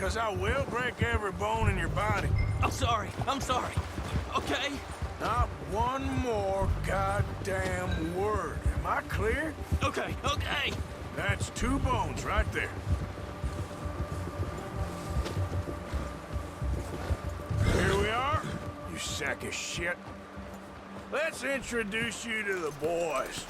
because I will break every bone in your body. I'm sorry. Okay? Not one more goddamn word. Am I clear? Okay. That's 2 bones right there. Here we are, you sack of shit. Let's introduce you to the boys.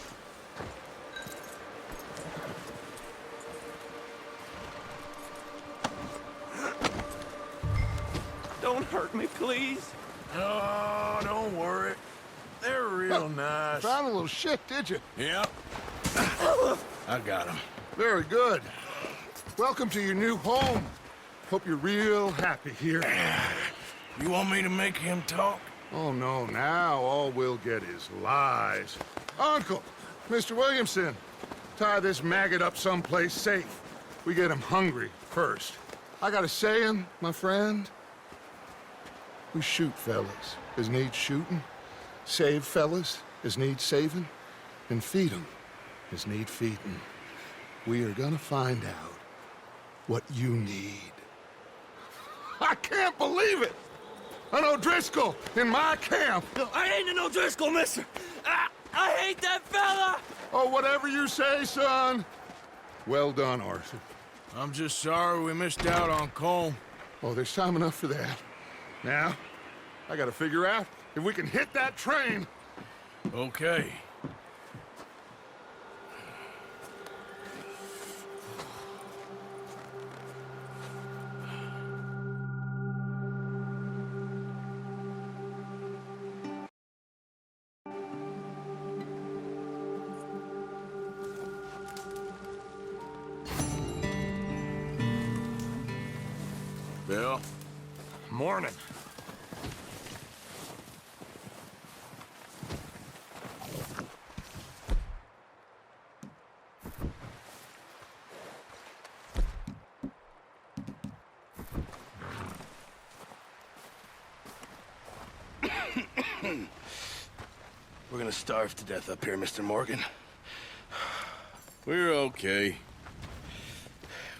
Don't hurt me, please. Oh, don't worry. They're real nice. Found a little shit, did you? Yep. I got him. Very good. Welcome to your new home. Hope you're real happy here. You want me to make him talk? Oh, no, now all we'll get is lies. Uncle, Mr. Williamson, tie this maggot up someplace safe. We get him hungry first. I got a saying, my friend. We shoot fellas as need shooting, save fellas as need saving, and feed 'em as need feeding. We are gonna find out what you need. I can't believe it! An O'Driscoll in my camp! No, I ain't an O'Driscoll, mister. I hate that fella! Oh, whatever you say, son. Well done, Arthur. I'm just sorry we missed out on Colm. Oh, there's time enough for that. Now, I gotta figure out if we can hit that train. Okay. Bill? Morning. We're gonna starve to death up here, Mr. Morgan. We're okay.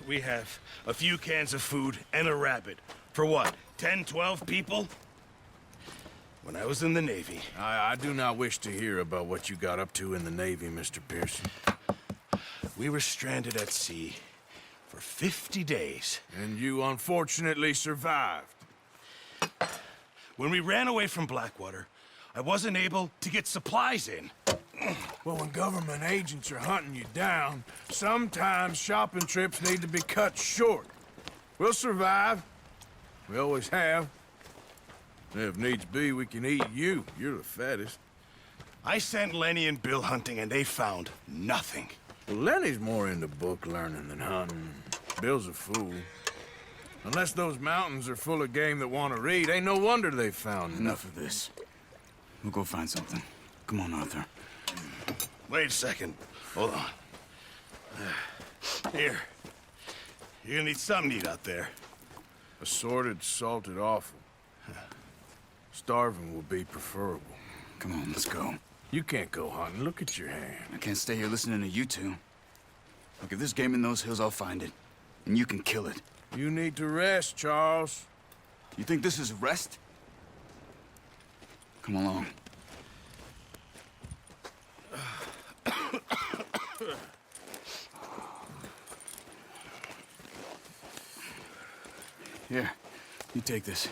We have a few cans of food and a rabbit. For what, 10, 12 people? When I was in the Navy... I do not wish to hear about what you got up to in the Navy, Mr. Pearson. We were stranded at sea for 50 days. And you unfortunately survived. When we ran away from Blackwater, I wasn't able to get supplies in. Well, when government agents are hunting you down, sometimes shopping trips need to be cut short. We'll survive. We always have. If needs be, we can eat you. You're the fattest. I sent Lenny and Bill hunting, and they found nothing. Well, Lenny's more into book learning than hunting. Bill's a fool. Unless those mountains are full of game that want to read, ain't no wonder they found Enough of this. We'll go find something. Come on, Arthur. Wait a second. Hold on. Here. You're gonna need something to eat out there. Assorted, salted offal. Starving will be preferable. Come on, let's go. You can't go hunting. Look at your hand. I can't stay here listening to you two. Look, if there's game in those hills, I'll find it. And you can kill it. You need to rest, Charles. You think this is rest? Come along. Here, you take this.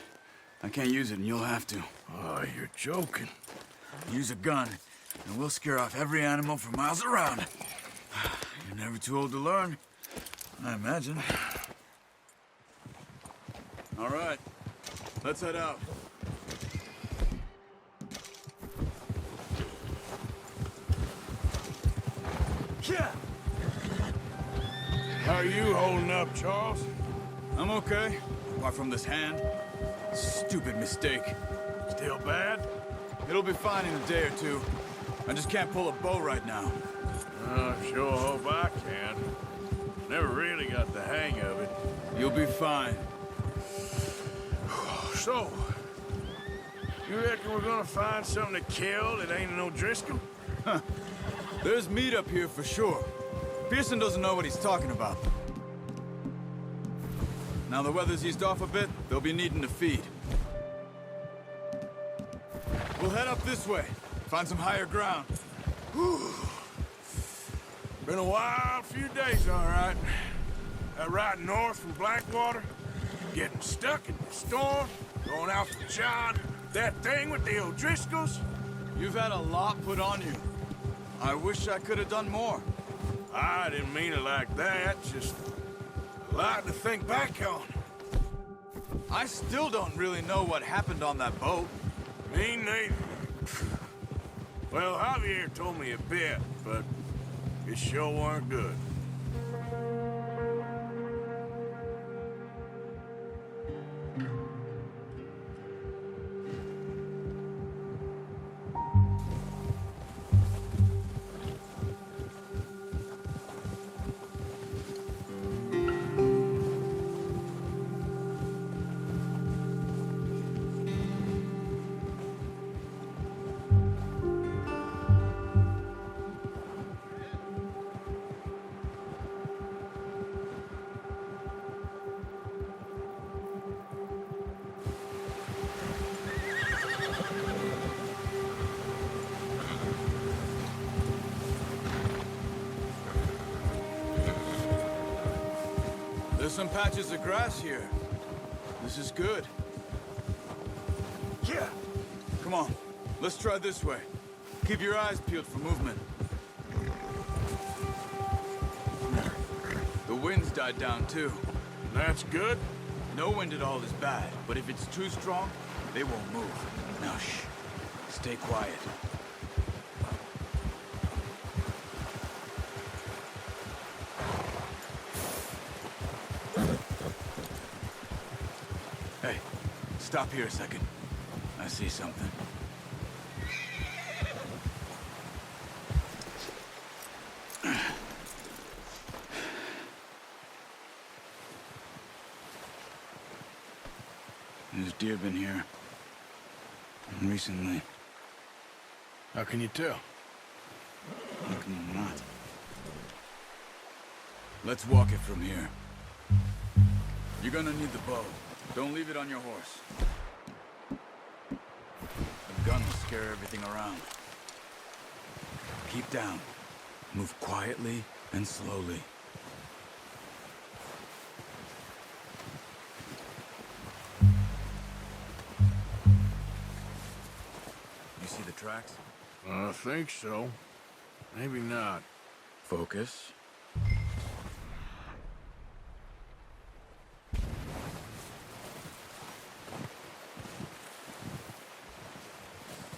I can't use it, and you'll have to. Oh, you're joking. Use a gun, and we'll scare off every animal for miles around. You're never too old to learn, I imagine. All right, let's head out. Yeah. How are you holding up, Charles? I'm okay, apart from this hand. Stupid mistake. Still bad? It'll be fine in a day or two. I just can't pull a bow right now. I sure hope I can. Never really got the hang of it. You'll be fine. So, you reckon we're gonna find something to kill that ain't an O'Driscoll? There's meat up here for sure. Pearson doesn't know what he's talking about. Now the weather's eased off a bit, they'll be needing to feed. We'll head up this way. Find some higher ground. Been a wild few days, all right. That ride north from Blackwater, getting stuck in the storm, going out for John, that thing with the O'Driscolls. You've had a lot put on you. I wish I could have done more. I didn't mean it like that, just a lot to think back on. I still don't really know what happened on that boat. Me neither. Well, Javier told me a bit, but it sure weren't good. There's some patches of grass here. This is good. Yeah. Come on, let's try this way. Keep your eyes peeled for movement. The wind's died down too. That's good. No wind at all is bad, but if it's too strong, they won't move. Now shh, stay quiet. Hey, stop here a second. I see something. There's deer been here. Recently. How can you tell? How can you not? Let's walk it from here. You're gonna need the bow. Don't leave it on your horse. The gun will scare everything around. Keep down. Move quietly and slowly. You see the tracks? I think so. Maybe not. Focus.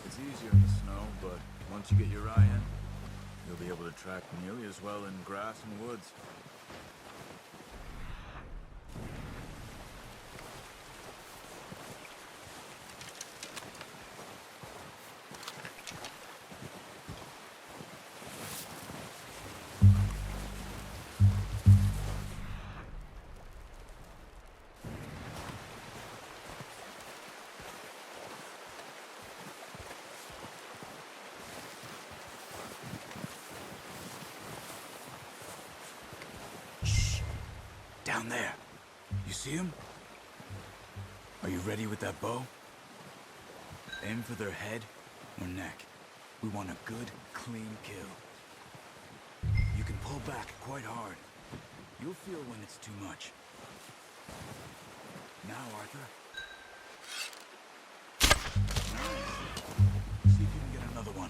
It's easier in the snow, but once you get your eye in, you'll be able to track nearly as well in grass and woods. Down there. You see him? Are you ready with that bow? Aim for their head or neck. We want a good, clean kill. You can pull back quite hard. You'll feel when it's too much. Now, Arthur. Nice. See if you can get another one.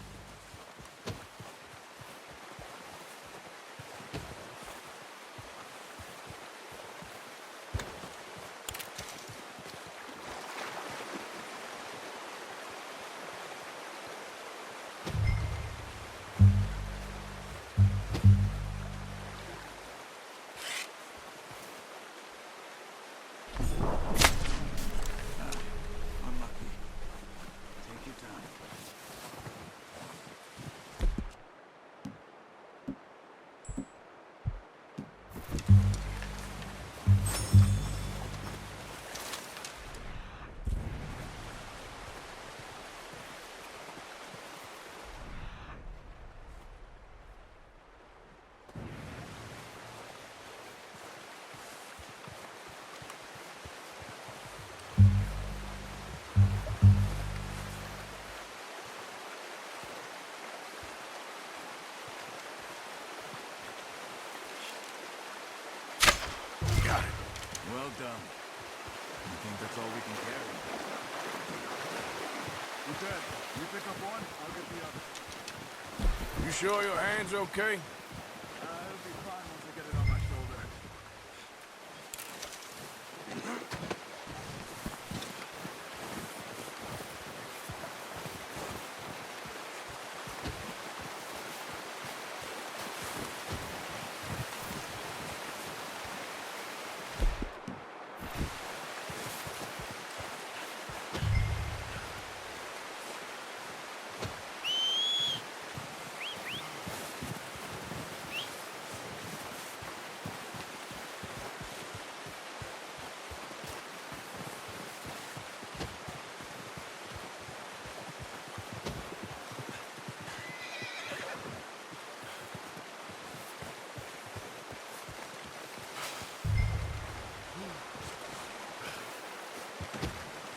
Unlucky. Take your time. Well done. I think that's all we can carry. Lieutenant, you pick up one, I'll get the other. You sure your hand's okay? It'll be fine once I get it on my shoulder.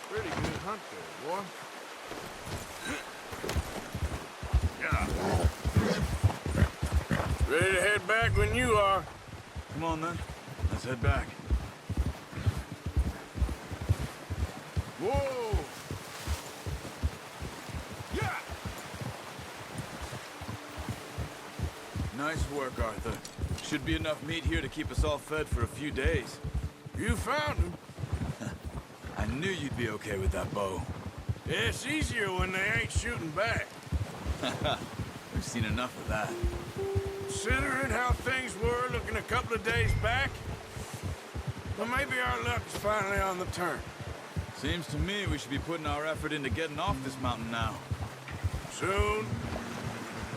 Pretty good hunt there, boy. Ready to head back when you are. Come on then, let's head back. Whoa! Yeah! Nice work, Arthur. Should be enough meat here to keep us all fed for a few days. You found him. I knew you'd be okay with that bow. It's easier when they ain't shooting back. We've seen enough of that. Considering how things were looking a couple of days back, well, maybe our luck's finally on the turn. Seems to me we should be putting our effort into getting off this mountain now. Soon.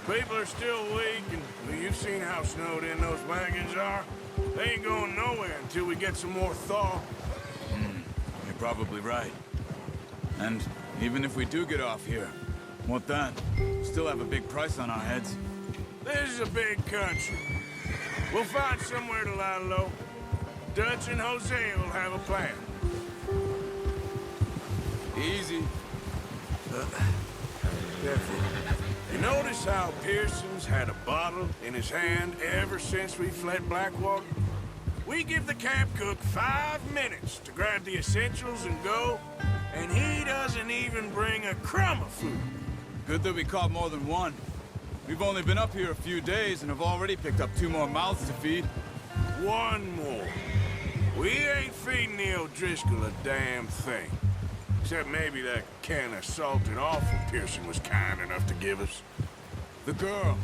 People are still weak, and well, you've seen how snowed in those wagons are. They ain't going nowhere until we get some more thaw. You're probably right. And even if we do get off here, what then? Still have a big price on our heads. This is a big country. We'll find somewhere to lie low. Dutch and Hosea will have a plan. Easy. Careful. You notice how Pearson's had a bottle in his hand ever since we fled Blackwater? We give the camp cook 5 minutes to grab the essentials and go, and he doesn't even bring a crumb of food. Good that we caught more than one. We've only been up here a few days and have already picked up 2 more mouths to feed. One more. We ain't feeding the O'Driscoll a damn thing. Except maybe that can of salted offal Pearson was kind enough to give us. The girl.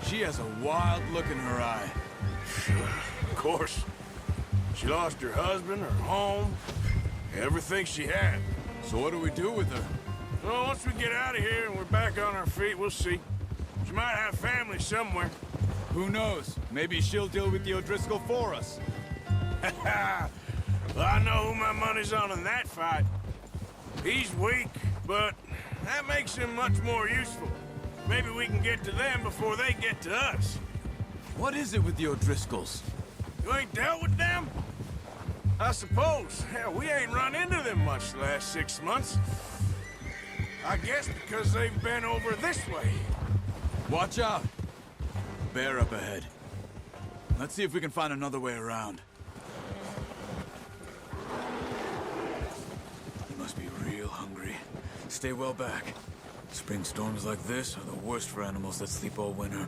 She has a wild look in her eye. Of course. She lost her husband, her home, everything she had. So what do we do with her? Well, once we get out of here and we're back on our feet, we'll see. She might have family somewhere. Who knows? Maybe she'll deal with the O'Driscoll for us. Well, I know who my money's on in that fight. He's weak, but that makes him much more useful. Maybe we can get to them before they get to us. What is it with the O'Driscolls? You ain't dealt with them? I suppose. Hell, we ain't run into them much the last 6 months. I guess because they've been over this way. Watch out! Bear up ahead. Let's see if we can find another way around. You must be real hungry. Stay well back. Spring storms like this are the worst for animals that sleep all winter.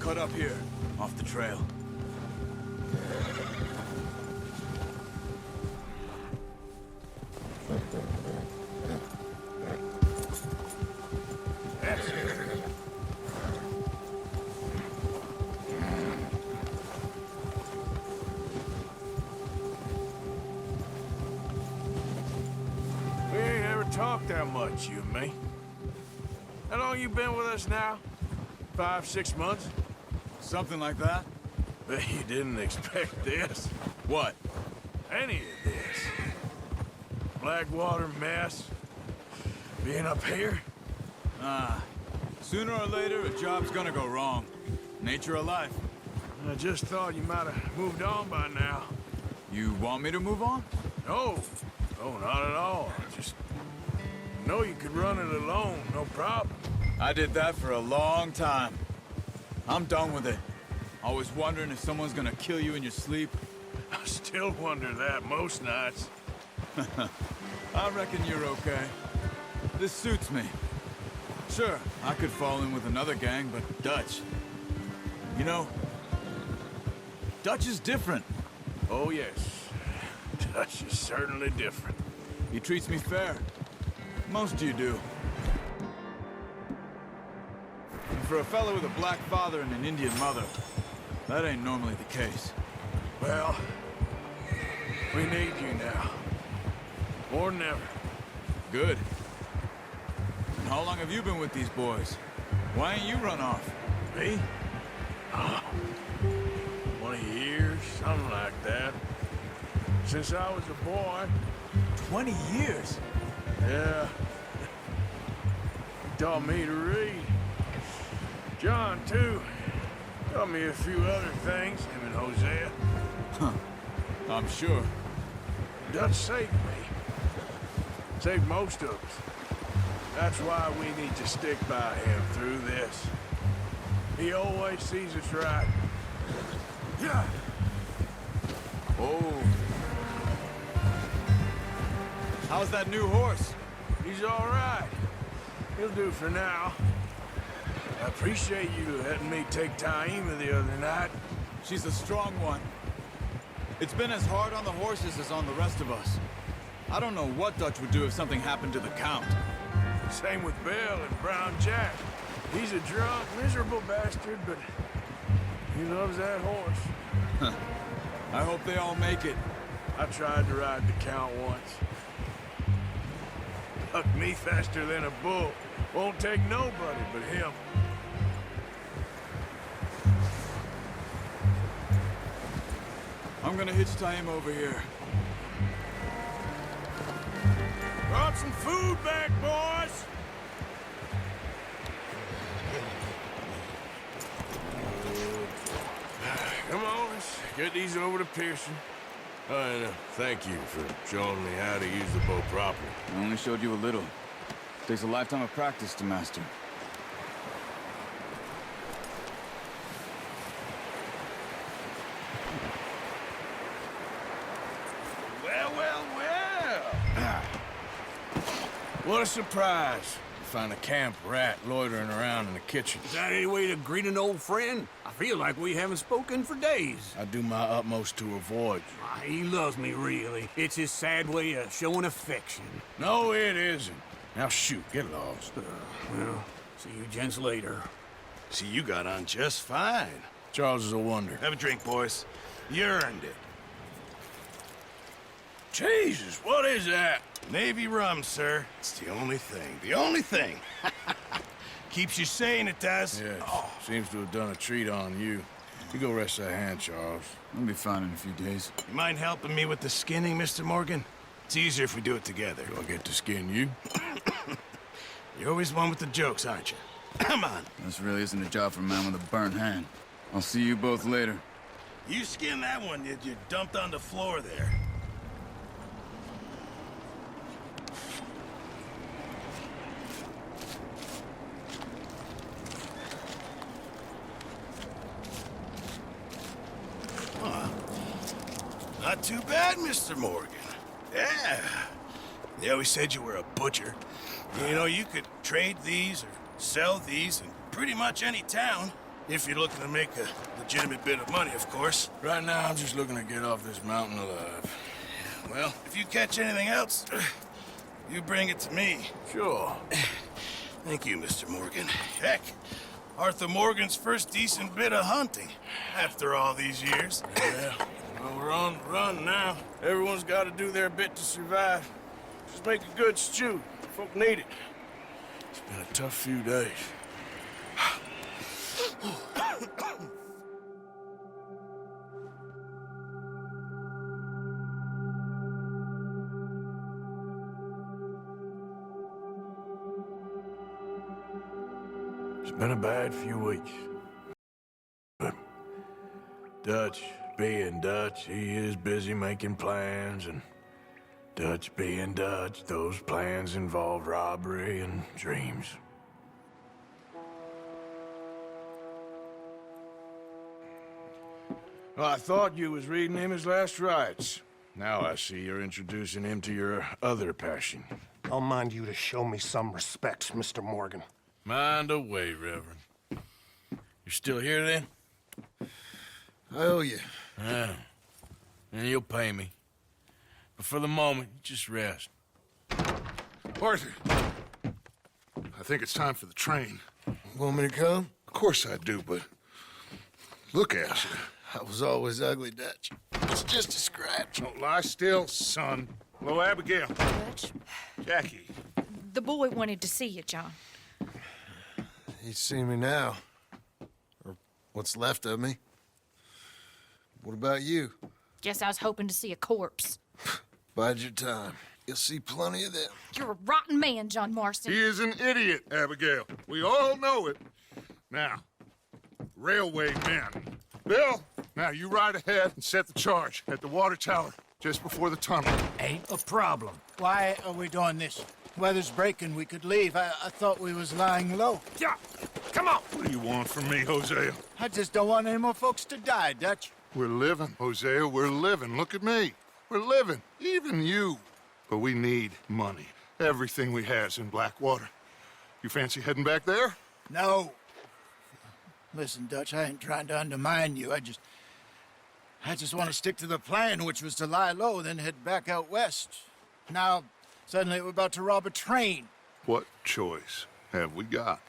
Cut up here, off the trail. That's it. We ain't ever talked that much, you and me. How long you been with us now? 5, 6 months? Something like that? Bet you didn't expect this. What? Any of this. Blackwater mess. Being up here. Sooner or later, a job's gonna go wrong. Nature of life. I just thought you might have moved on by now. You want me to move on? No. No, not at all. I just know you could run it alone, no problem. I did that for a long time. I'm done with it. Always wondering if someone's gonna kill you in your sleep. I still wonder that most nights. I reckon you're okay. This suits me. Sure, I could fall in with another gang, but Dutch... You know, Dutch is different. Oh, yes. Dutch is certainly different. He treats me fair. Most of you do. And for a fellow with a black father and an Indian mother, that ain't normally the case. Well, we need you now. More than ever. Good. And how long have you been with these boys? Why ain't you run off? Me? 20 years, something like that. Since I was a boy. 20 years? Yeah. He taught me to read. John, too. Taught me a few other things, him and Hosea. I'm sure. Dutch saved me. Saved most of us. That's why we need to stick by him through this. He always sees us right. Yeah. Oh. How's that new horse? He's all right. He'll do for now. I appreciate you letting me take Taima the other night. She's a strong one. It's been as hard on the horses as on the rest of us. I don't know what Dutch would do if something happened to the Count. Same with Bill and Brown Jack. He's a drunk, miserable bastard, but he loves that horse. I hope they all make it. I tried to ride the Count once. Bucked me faster than a bull. Won't take nobody but him. I'm gonna hitch Taima over here. Brought some food back, boys! Come on, let's get these over to Pearson. And thank you for showing me how to use the bow properly. I only showed you a little. Takes a lifetime of practice to master. Well, well, well! What a surprise. Find a camp rat loitering around in the kitchen. Is that any way to greet an old friend? I feel like we haven't spoken for days. I do my utmost to avoid you. He loves me, really. It's his sad way of showing affection. No, it isn't. Now shoot, get lost. Well, see you gents later. See, you got on just fine. Charles is a wonder. Have a drink, boys. You earned it. Jesus, what is that? Navy rum, sir. It's the only thing. The only thing. Keeps you sane, it does. Yes, seems to have done a treat on you. You go rest that hand, Charles. I'll be fine in a few days. You mind helping me with the skinning, Mr. Morgan? It's easier if we do it together. Do I get to skin you? You're always one with the jokes, aren't you? Come on. This really isn't a job for a man with a burnt hand. I'll see you both later. You skinned that one you dumped on the floor there. Not too bad, Mr. Morgan. Yeah. They always said you were a butcher. You know, you could trade these or sell these in pretty much any town. If you're looking to make a legitimate bit of money, of course. Right now, I'm just looking to get off this mountain alive. Well, if you catch anything else, you bring it to me. Sure. Thank you, Mr. Morgan. Heck, Arthur Morgan's first decent bit of hunting after all these years. Yeah. Well, we're on the run now. Everyone's got to do their bit to survive. Just make a good stew. Folk need it. It's been a tough few days. It's been a bad few weeks. But Dutch being Dutch, he is busy making plans, and Dutch being Dutch, those plans involve robbery and dreams. Well, I thought you was reading him his last rites. Now I see you're introducing him to your other passion. I'll mind you to show me some respect, Mr. Morgan. Mind away, Reverend. You're still here, then? I owe you. Yeah. And you'll pay me. But for the moment, just rest. Arthur, I think it's time for the train. Want me to come? Of course I do, but look at you. I was always ugly, Dutch. It's just a scratch. Don't lie still, son. Hello, Abigail. Dutch, Jackie. the boy wanted to see you, John. He's seen me now. Or what's left of me. What about you? Guess I was hoping to see a corpse. Bide your time. You'll see plenty of them. You're a rotten man, John Marston. He is an idiot, Abigail. We all know it. Now, railway men. Bill, now you ride ahead and set the charge at the water tower just before the tunnel. Ain't a problem. Why are we doing this? Weather's breaking, we could leave. I thought we was lying low. Yeah, come on. What do you want from me, Hosea? I just don't want any more folks to die, Dutch. We're living, Hosea, we're living. Look at me. We're living, even you. But we need money. Everything we has in Blackwater. You fancy heading back there? No. Listen, Dutch, I ain't trying to undermine you. I just want to stick to the plan, which was to lie low, then head back out west. Now, suddenly we're about to rob a train. What choice have we got?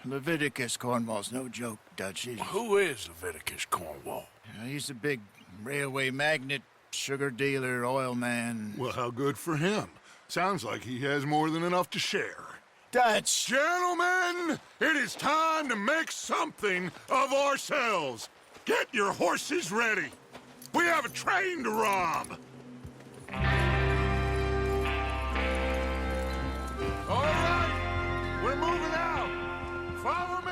Leviticus Cornwall's no joke, Dutch. Who is Leviticus Cornwall? He's a big railway magnate, sugar dealer, oil man. Well, how good for him. Sounds like he has more than enough to share. Dutch! Gentlemen, it is time to make something of ourselves. Get your horses ready. We have a train to rob. All right, we're moving out. Follow me.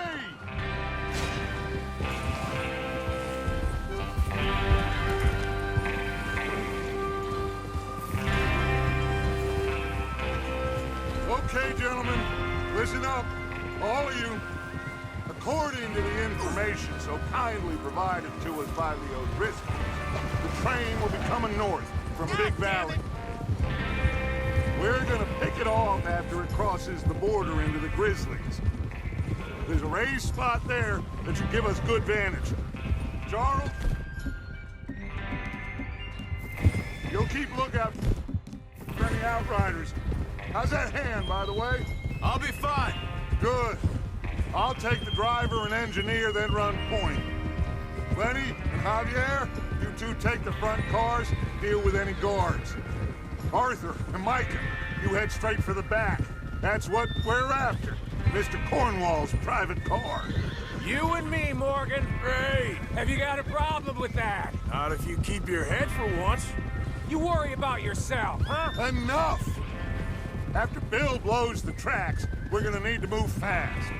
Okay, gentlemen, listen up, all of you. According to the information so kindly provided to us by the O'Driscolls, the train will be coming north from Big Valley. We're gonna pick it off after it crosses the border into the Grizzlies. There's a raised spot there that should give us good vantage. Charles, you'll keep lookout for any outriders. How's that hand, by the way? I'll be fine. Good. I'll take the driver and engineer, then run point. Lenny and Javier, you two take the front cars, deal with any guards. Arthur and Micah, you head straight for the back. That's what we're after. Mr. Cornwall's private car. You and me, Morgan. Great. Have you got a problem with that? Not if you keep your head for once. You worry about yourself, huh? Enough! After Bill blows the tracks, we're gonna need to move fast.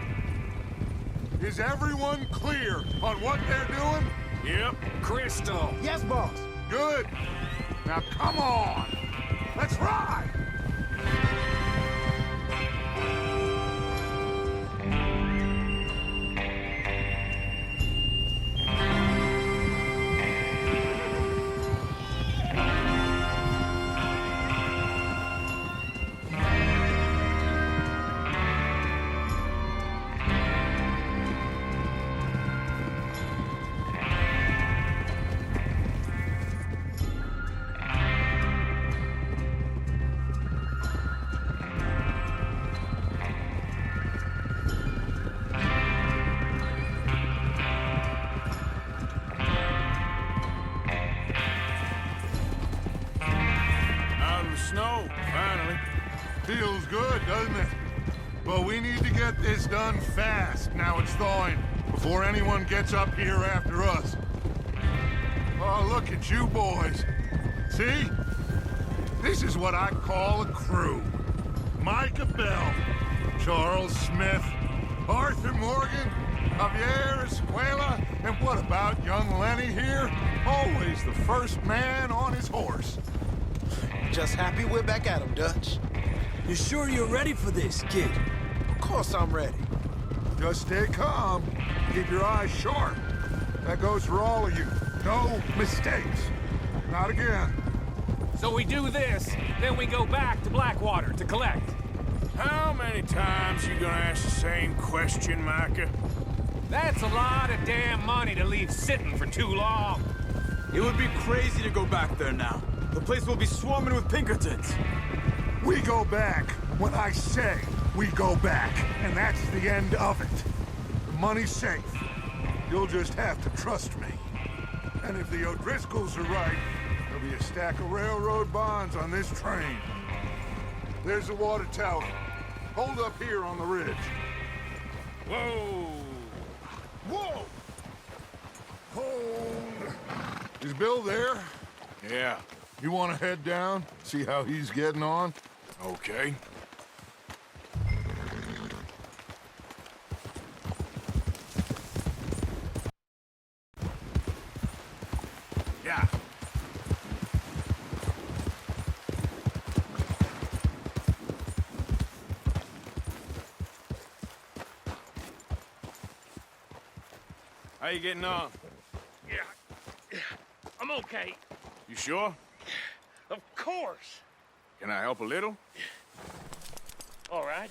Is everyone clear on what they're doing? Yep. Crystal. Yes, boss. Good. Now come on. Let's ride! Snow, finally. Feels good, doesn't it? But we need to get this done fast, now it's thawing, before anyone gets up here after us. Oh, look at you boys. See? This is what I call a crew. Micah Bell, Charles Smith, Arthur Morgan, Javier Escuela, and what about young Lenny here? Always the first man on his horse. Just happy we're back at him, Dutch. You sure you're ready for this, kid? Of course I'm ready. Just stay calm. Keep your eyes sharp. That goes for all of you. No mistakes. Not again. So we do this, then we go back to Blackwater to collect. How many times you gonna ask the same question, Micah? That's a lot of damn money to leave sitting for too long. It would be crazy to go back there now. The place will be swarming with Pinkertons. We go back when I say we go back, and that's the end of it. The money's safe. You'll just have to trust me. And if the O'Driscolls are right, there'll be a stack of railroad bonds on this train. There's the water tower. Hold up here on the ridge. Whoa! Whoa! Hold! Is Bill there? Yeah, You want to head down, see how he's getting on? okay. Yeah. How you getting on? Yeah, I'm okay. You sure? Of course. Can I help a little? All right.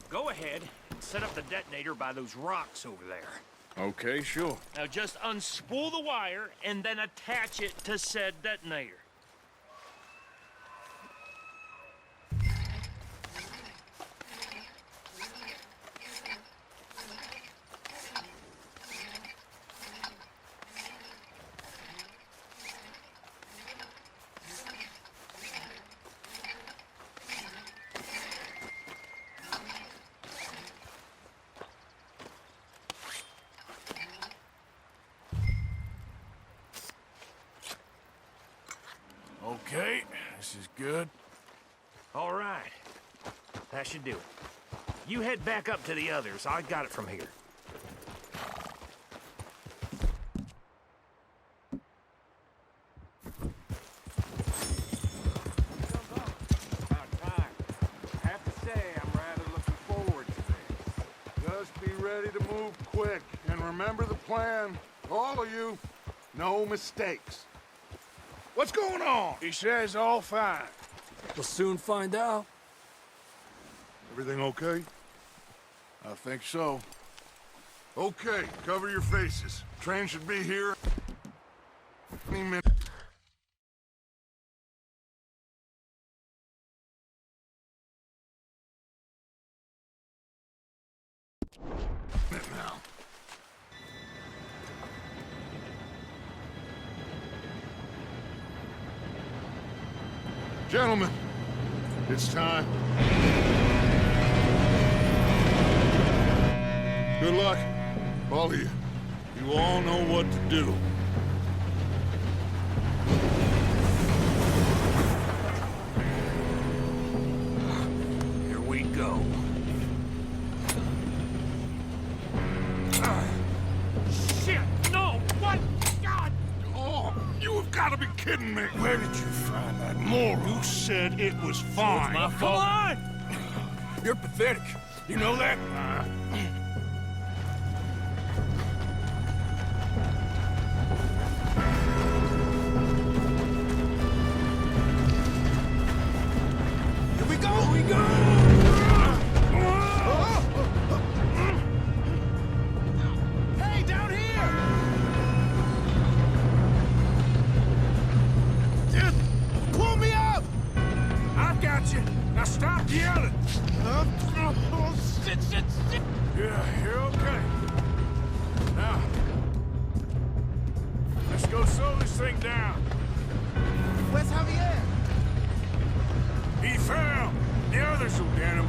Go ahead and set up the detonator by those rocks over there. Okay, sure. Now just unspool the wire and then attach it to said detonator. Okay, this is good. All right. That should do it. You head back up to the others. I got it from here. Just be ready to move quick, and remember the plan. All of you, no mistakes. What's going on? He says all fine. We'll soon find out. Everything okay? I think so. Okay, cover your faces. Train should be here any minute. Now. Gentlemen, it's time. Good luck, all of you. You all know what to do. Here we go. Shit! No! What? God! Oh, you have got to be kidding me. Where did you find that moron? You said it was fine. My fault. on! You're pathetic. You know that? Here we go! Here we go! Hey, down here! Pull me up! I got you. Now stop yelling. Oh, shit! Yeah, you're okay. Now, let's go slow this thing down. Where's Javier? He fell. The others will get him.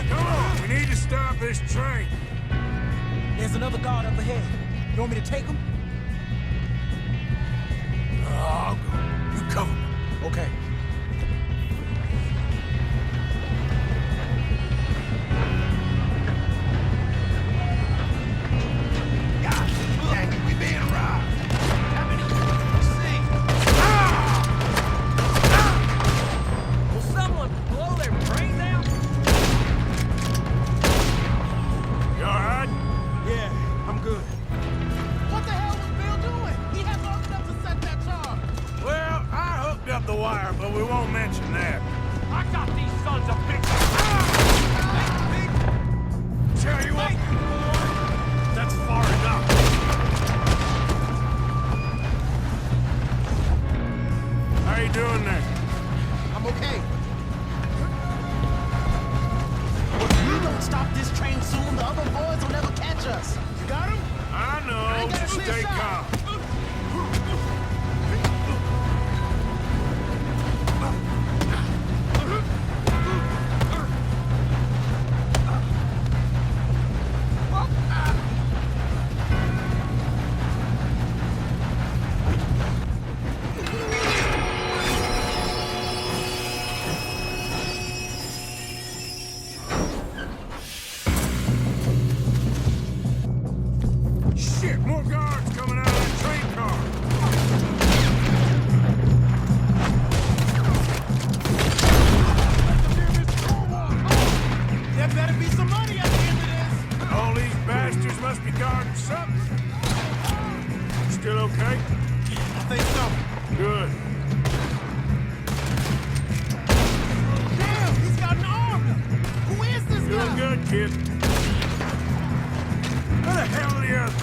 Come on, we need to stop this train. There's another guard up ahead. You want me to take him? I'll go. You cover me. Okay. stop this train soon, the other boys will never catch us. You got him? I know. got a clear Stay shot. calm. Shit, more guards coming out of that train car. There better be some money at the end of this. All these bastards must be guarding something. Still okay? I think so. Good. Damn, he's got an arm. Who is this Doing guy? good, kid. Where the hell are the others?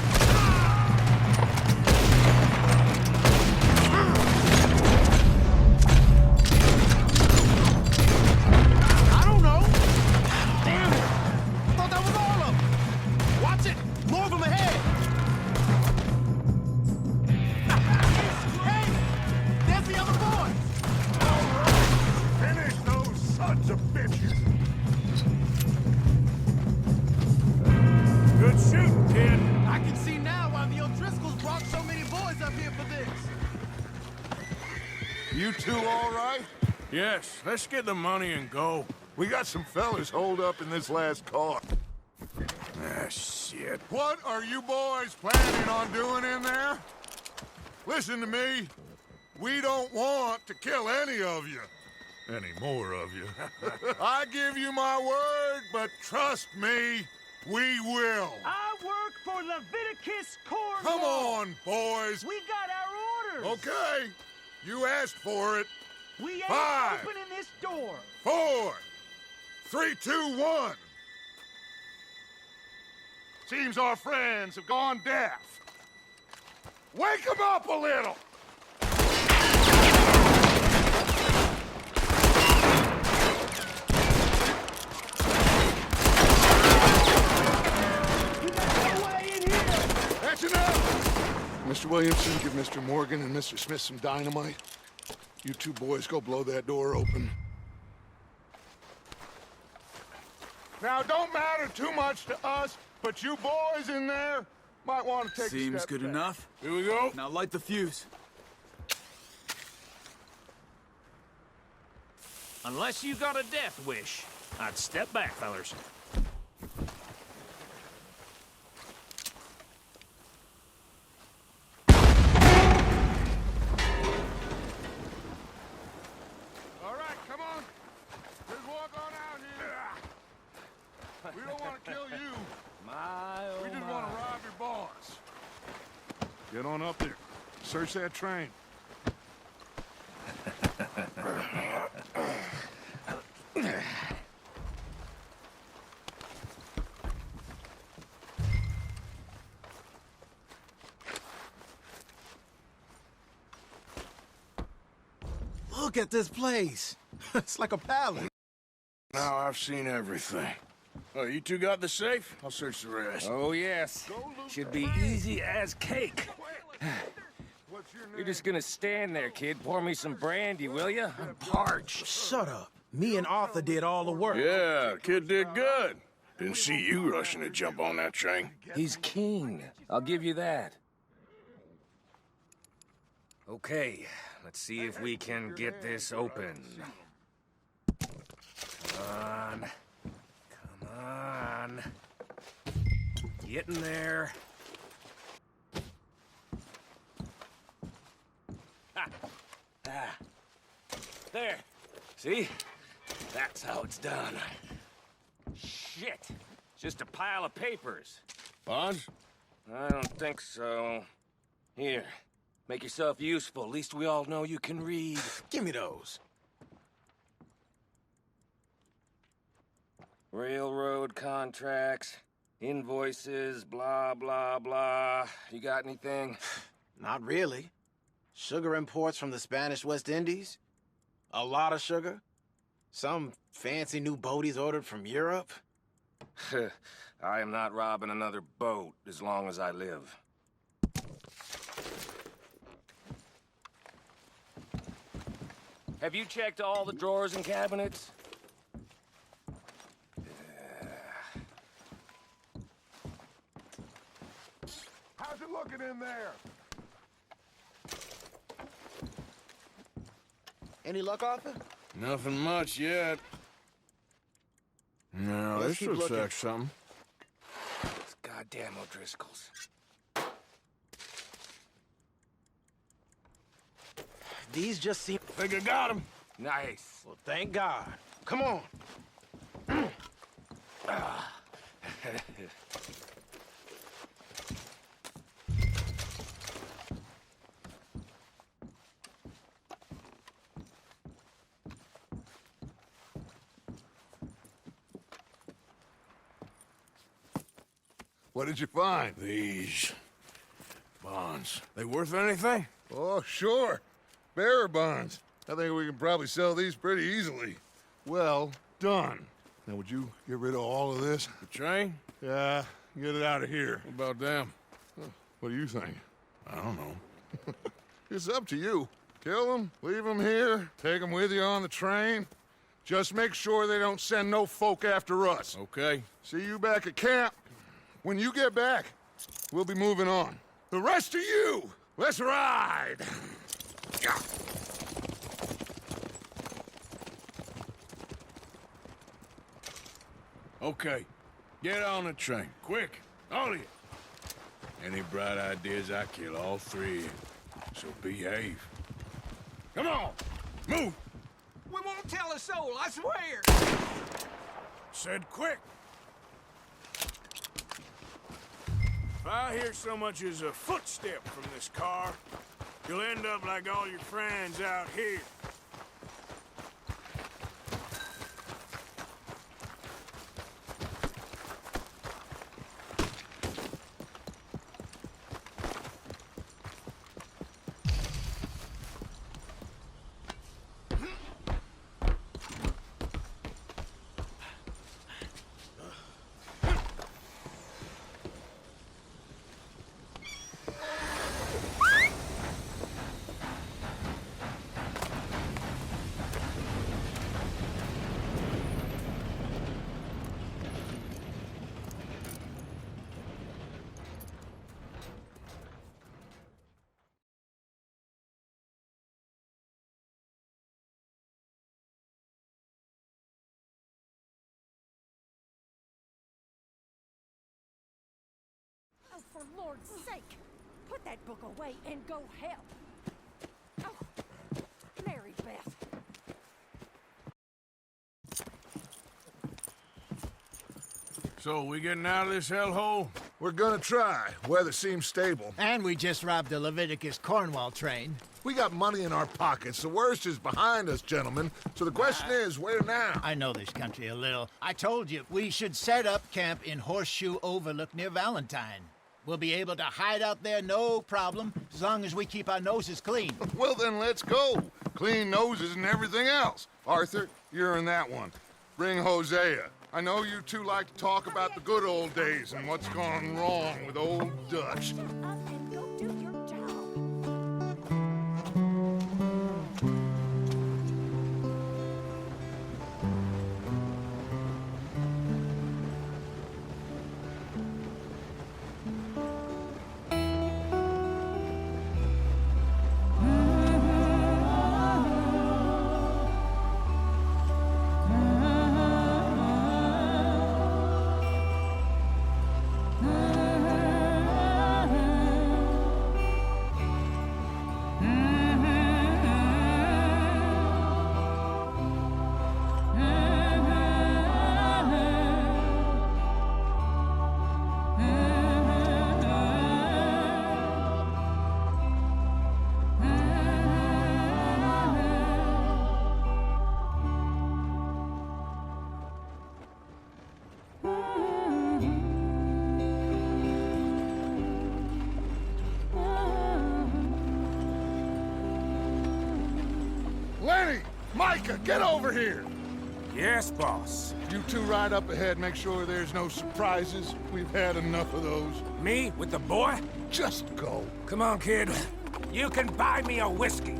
I don't know. Damn it. I thought that was all of them. Watch it. More of them ahead. Hey, there's the other boys. Finish those sons of bitches! Good shooting, kid. I can see now why the O'Driscolls brought so many boys up here for this. You two all right? Yes, let's get the money and go. We got some fellas holed up in this last car. Ah, shit. What are you boys planning on doing in there? Listen to me. We don't want to kill any of you. Any more of you. I give you my word, but trust me, we will. I work for Leviticus Cornwall. Come on, boys. We got our orders. Okay. You asked for it. We ain't 5, opening this door. 4, 3, 2, 1. Seems our friends have gone deaf. Wake them up a little! That's enough! Mr. Williamson, give Mr. Morgan and Mr. Smith some dynamite. You two boys go blow that door open. Now, don't matter too much to us, but you boys in there might want to take a Seems step good back. enough. Here we go. Now light the fuse. Unless you got a death wish, I'd step back, fellers. All right, come on. Just walk on out here. We don't want to kill you. We just want to rob your boss. Get on up there. Search that train. Look at this place. It's like a palace. Now I've seen everything. Oh, you two got the safe? I'll search the rest. Oh, yes. Should be easy as cake. You're just gonna stand there, kid. Pour me some brandy, will you? I'm parched. Shut up. Me and Arthur did all the work. Yeah, kid did good. Didn't see you rushing to jump on that train. He's king. I'll give you that. Okay, let's see if we can get this open. Come on. Come on. Get in there. Ha! Ah. There. See? That's how it's done. Shit. It's just a pile of papers. Bonds? I don't think so. Here. Make yourself useful. At least we all know you can read. Give me those. Railroad contracts, invoices, blah, blah, blah. You got anything? Not really. Sugar imports from the Spanish West Indies. A lot of sugar. Some fancy new boat he's ordered from Europe. I am not robbing another boat as long as I live. Have you checked all the drawers and cabinets? How's it looking in there? Any luck, Arthur? Nothing much yet. No, Let's this keep looks looking. like something. It's goddamn O'Driscoll's. These just seem... Think I got him. Nice. Well, thank God. Come on. What did you find? These bonds. They worth anything? Oh, sure. Bearer bonds. I think we can probably sell these pretty easily. Well done. Now, would you get rid of all of this? The train? Yeah, get it out of here. What about them? What do you think? I don't know. It's up to you. Kill them, leave them here, take them with you on the train. Just make sure they don't send no folk after us. Okay. See you back at camp. When you get back, we'll be moving on. The rest of you, let's ride! Yeah. Okay. Get on the train. Quick. All of you. Any bright ideas, I kill all three of you. So behave. Come on! Move! We won't tell a soul, I swear! Said quick! If I hear so much as a footstep from this car, you'll end up like all your friends out here. Oh, for Lord's sake, put that book away and go help. Oh, Mary Beth. So, we getting out of this hellhole? We're gonna try. Weather seems stable. And we just robbed the Leviticus Cornwall train. We got money in our pockets. The worst is behind us, gentlemen. So the question is, where now? I know this country a little. I told you, we should set up camp in Horseshoe Overlook near Valentine. We'll be able to hide out there no problem, as long as we keep our noses clean. Well, then let's go. Clean noses and everything else. Arthur, you're in that one. Bring Hosea. I know you two like to talk about the good old days and what's gone wrong with old Dutch. Up and go do your job. Lenny! Micah, get over here! Yes, boss. You two ride up ahead, make sure there's no surprises. We've had enough of those. Me with the boy? Just go. Come on, kid. You can buy me a whiskey.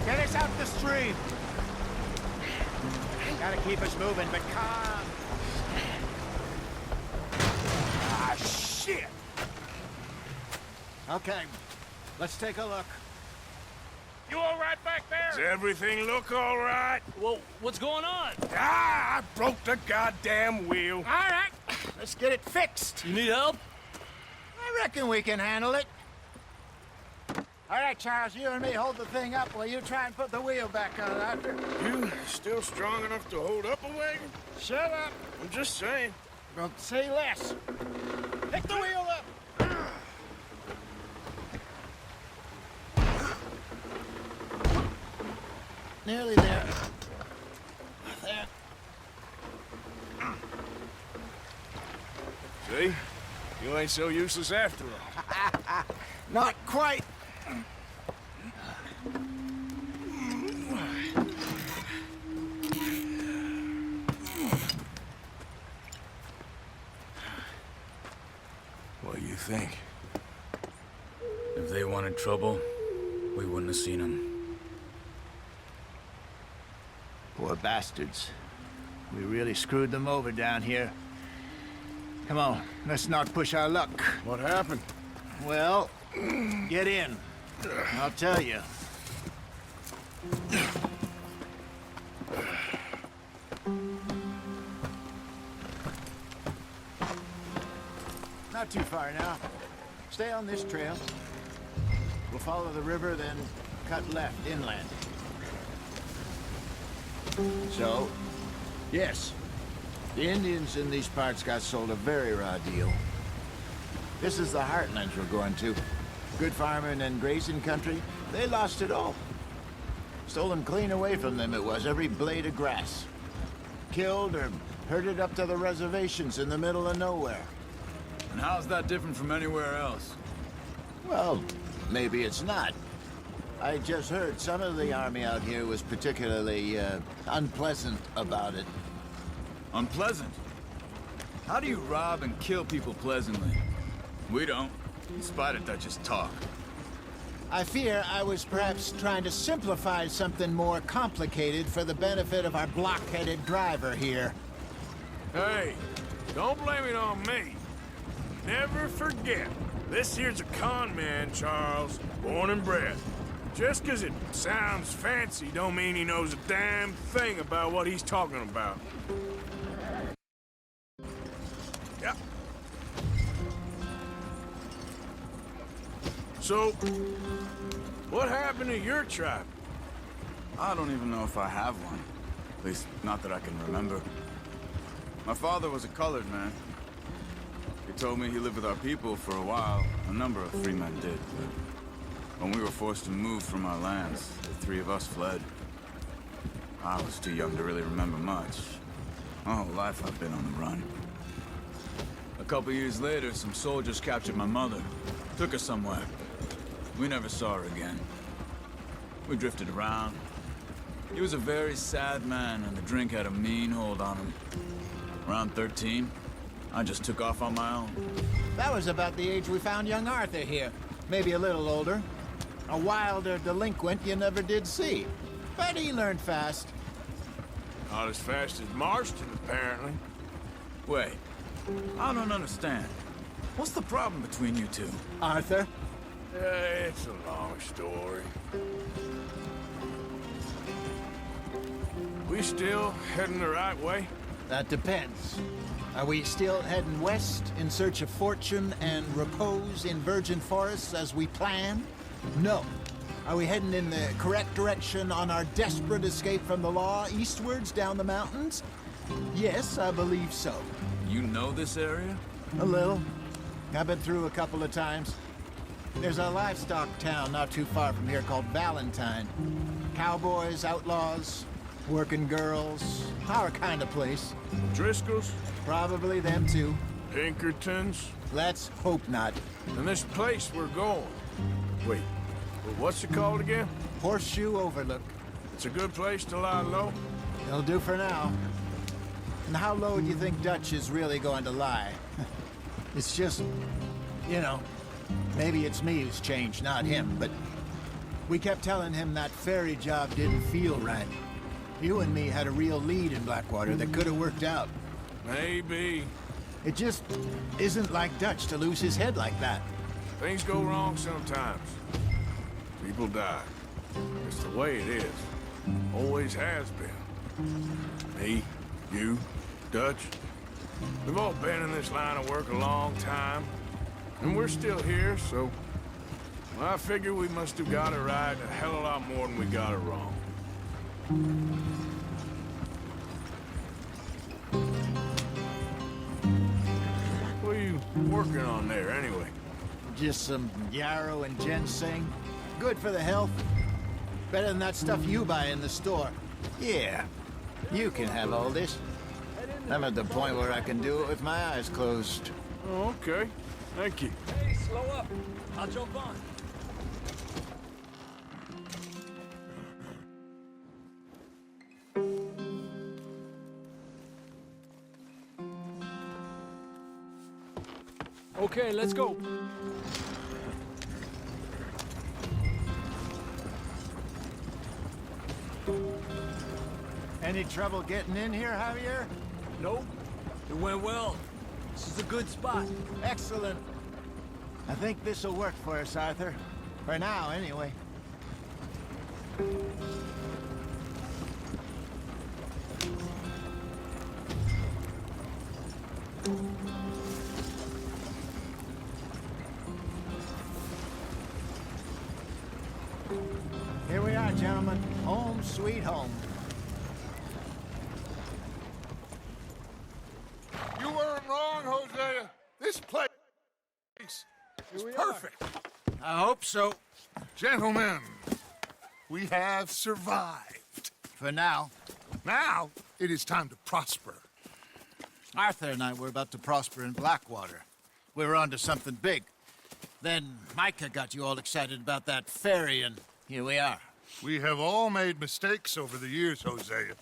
Get us out the stream. Gotta keep us moving, but calm. Ah, shit! Okay, let's take a look. You all right back there? Does everything look all right? Well, what's going on? Ah, I broke the goddamn wheel. All right, let's get it fixed. You need help? I reckon we can handle it. All right, Charles, you and me hold the thing up while you try and put the wheel back on it after. You still strong enough to hold up a wagon? Shut up. I'm just saying. Well, say less. Pick the wheel up. Nearly there. There. See? You ain't so useless after all. Not quite. What do you think? If they wanted trouble, we wouldn't have seen them. Poor bastards. We really screwed them over down here. Come on, let's not push our luck. What happened? Well, get in. I'll tell you. Not too far now. Stay on this trail. We'll follow the river, then cut left inland. So, yes, the Indians in these parts got sold a very raw deal. This is the heartlands we're going to. Good farming and grazing country, they lost it all. Stolen clean away from them it was, every blade of grass. Killed or herded up to the reservations in the middle of nowhere. And how's that different from anywhere else? Well, maybe it's not. I just heard some of the army out here was particularly, unpleasant about it. Unpleasant? How do you rob and kill people pleasantly? We don't. Spider Dutch's talk. I fear I was perhaps trying to simplify something more complicated for the benefit of our block-headed driver here. Hey, don't blame it on me. Never forget, this here's a con man, Charles, born and bred. Just 'cause it sounds fancy don't mean he knows a damn thing about what he's talking about. Yep. So, what happened to your tribe? I don't even know if I have one. At least, not that I can remember. My father was a colored man. He told me he lived with our people for a while. A number of free men did, but when we were forced to move from our lands, the three of us fled. I was too young to really remember much. My whole life I've been on the run. A couple years later, some soldiers captured my mother. Took her somewhere. We never saw her again. We drifted around. He was a very sad man, and the drink had a mean hold on him. Around 13, I just took off on my own. That was about the age we found young Arthur here. Maybe a little older. A wilder delinquent you never did see. But he learned fast. Not as fast as Marston, apparently. Wait, I don't understand. What's the problem between you two? Arthur? It's a long story. We still heading the right way? That depends. Are we still heading west in search of fortune and repose in virgin forests as we planned? No. Are we heading in the correct direction on our desperate escape from the law eastwards down the mountains? Yes, I believe so. You know this area? A little. I've been through a couple of times. There's a livestock town not too far from here called Valentine. Cowboys, outlaws, working girls, our kind of place. Driscoll's? Probably them too. Pinkertons? Let's hope not. And this place we're going. Wait, what's it called again? Horseshoe Overlook. It's a good place to lie low? It'll do for now. And how low do you think Dutch is really going to lie? It's just, you know, maybe it's me who's changed, not him, but we kept telling him that ferry job didn't feel right. You and me had a real lead in Blackwater that could have worked out. Maybe. It just isn't like Dutch to lose his head like that. Things go wrong sometimes. People die. It's the way it is. Always has been. Me, you, Dutch. We've all been in this line of work a long time. And we're still here, so... well, I figure we must have got it right a hell of a lot more than we got it wrong. What are you working on there, anyway? Just some yarrow and ginseng. Good for the health. Better than that stuff you buy in the store. Yeah, you can have all this. I'm at the point where I can do it with my eyes closed. Oh, okay. Thank you. Hey, slow up. I'll jump on. Okay, let's go. Any trouble getting in here, Javier? Nope. It went well. This is a good spot. Excellent. I think this'll work for us, Arthur. For now, anyway. Here we are, gentlemen. Home sweet home. You weren't wrong, Hosea. This place is perfect. I hope so. Gentlemen, we have survived. For now. Now, it is time to prosper. Arthur and I were about to prosper in Blackwater. We were onto something big. Then Micah got you all excited about that ferry, and here we are. We have all made mistakes over the years, Hosea.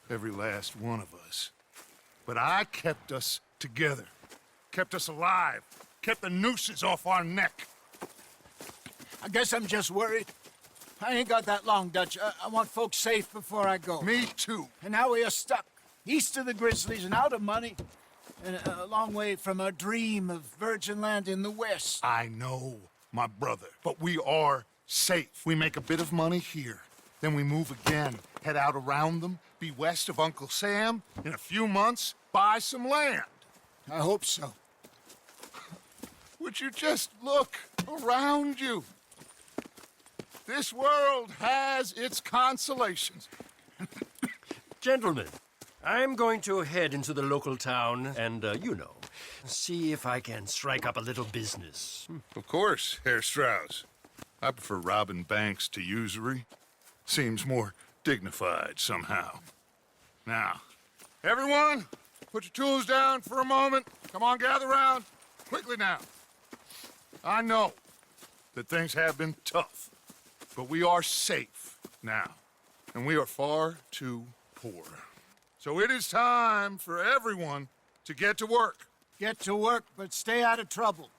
Every last one of us. But I kept us together. Kept us alive. Kept the nooses off our neck. I guess I'm just worried. I ain't got that long, Dutch. I want folks safe before I go. Me too. And now we are stuck, east of the Grizzlies and out of money, and a long way from our dream of virgin land in the west. I know, my brother, but we are safe. We make a bit of money here, then we move again, head out around them, be west of Uncle Sam, in a few months, buy some land. I hope so. Would you just look around you? This world has its consolations. Gentlemen, I'm going to head into the local town and, see if I can strike up a little business. Of course, Herr Strauss. I prefer robbing banks to usury. Seems more dignified somehow. Now, everyone, put your tools down for a moment. Come on, gather round. Quickly now. I know that things have been tough, but we are safe now, and we are far too poor. So it is time for everyone to get to work. Get to work, but stay out of trouble.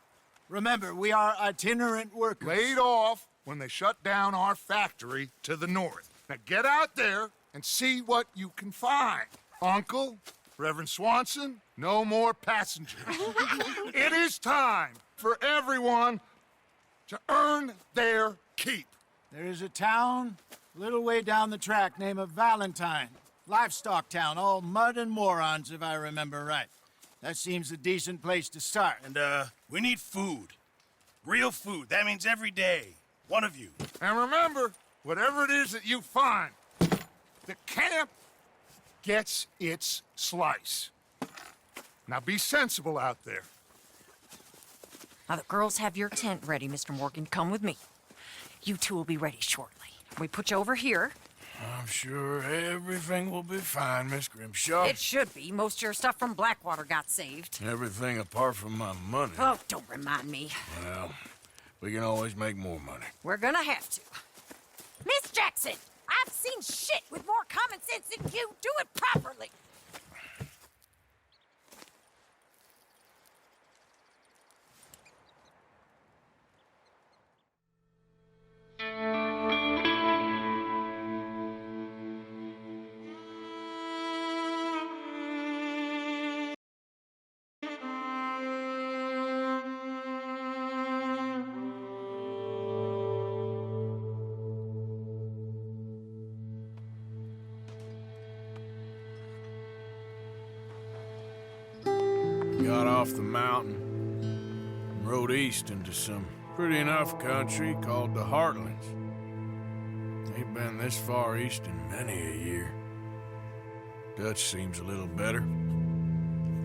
Remember, we are itinerant workers. Laid off when they shut down our factory to the north. Now get out there and see what you can find. Uncle, Reverend Swanson, no more passengers. It is time for everyone to earn their keep. There is a town a little way down the track named Valentine. Livestock town, all mud and morons, if I remember right. That seems a decent place to start. And, we need food. Real food. That means every day. One of you. And remember, whatever it is that you find, the camp gets its slice. Now be sensible out there. Now, the girls have your tent ready, Mr. Morgan. Come with me. You two will be ready shortly. We put you over here. I'm sure everything will be fine, Miss Grimshaw. It should be. Most of your stuff from Blackwater got saved. Everything apart from my money. Oh, don't remind me. Well, we can always make more money. We're gonna have to. Miss Jackson, I've seen shit with more common sense than you. Do it properly. Got off the mountain and rode east into some pretty enough country called the Heartlands. Ain't been this far east in many a year. Dutch seems a little better.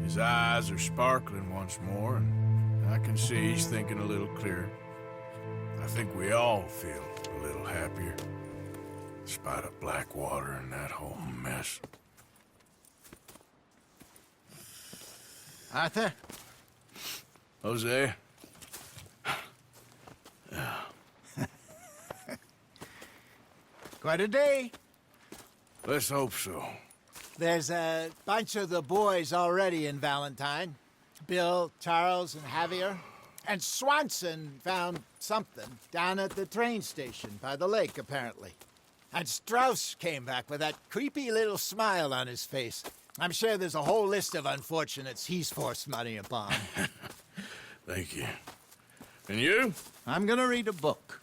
His eyes are sparkling once more, and I can see he's thinking a little clearer. I think we all feel a little happier, in spite of Blackwater and that whole mess. Arthur? Jose? Quite a day. Let's hope so. There's a bunch of the boys already in Valentine. Bill, Charles, and Javier. And Swanson found something down at the train station by the lake, apparently. And Strauss came back with that creepy little smile on his face. I'm sure there's a whole list of unfortunates he's forced money upon. Thank you. And you? I'm gonna read a book.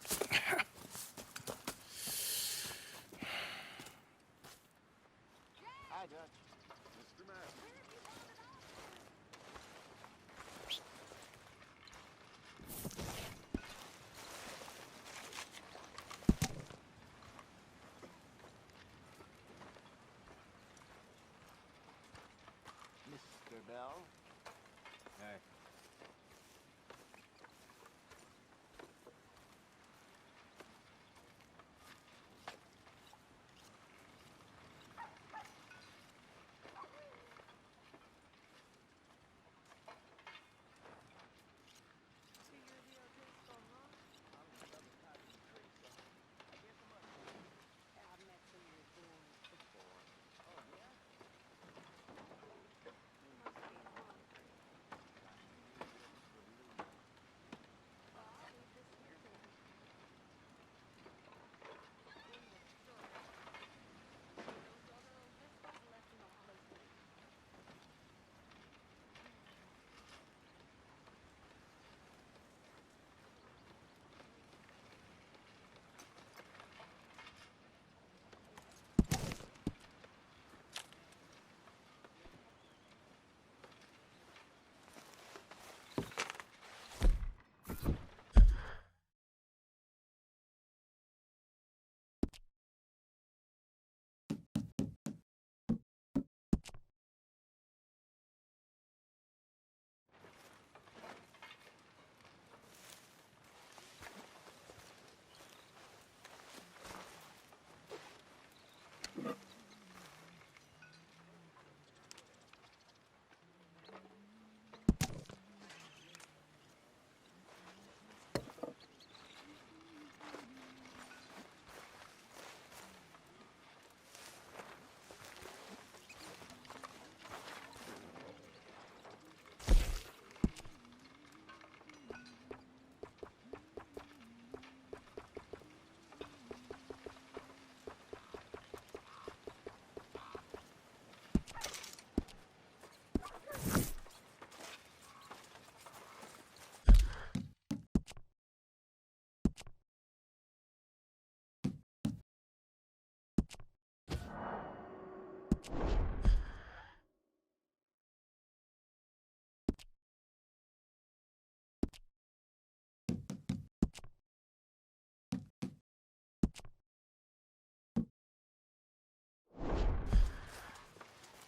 Mr. Bell? Hey. You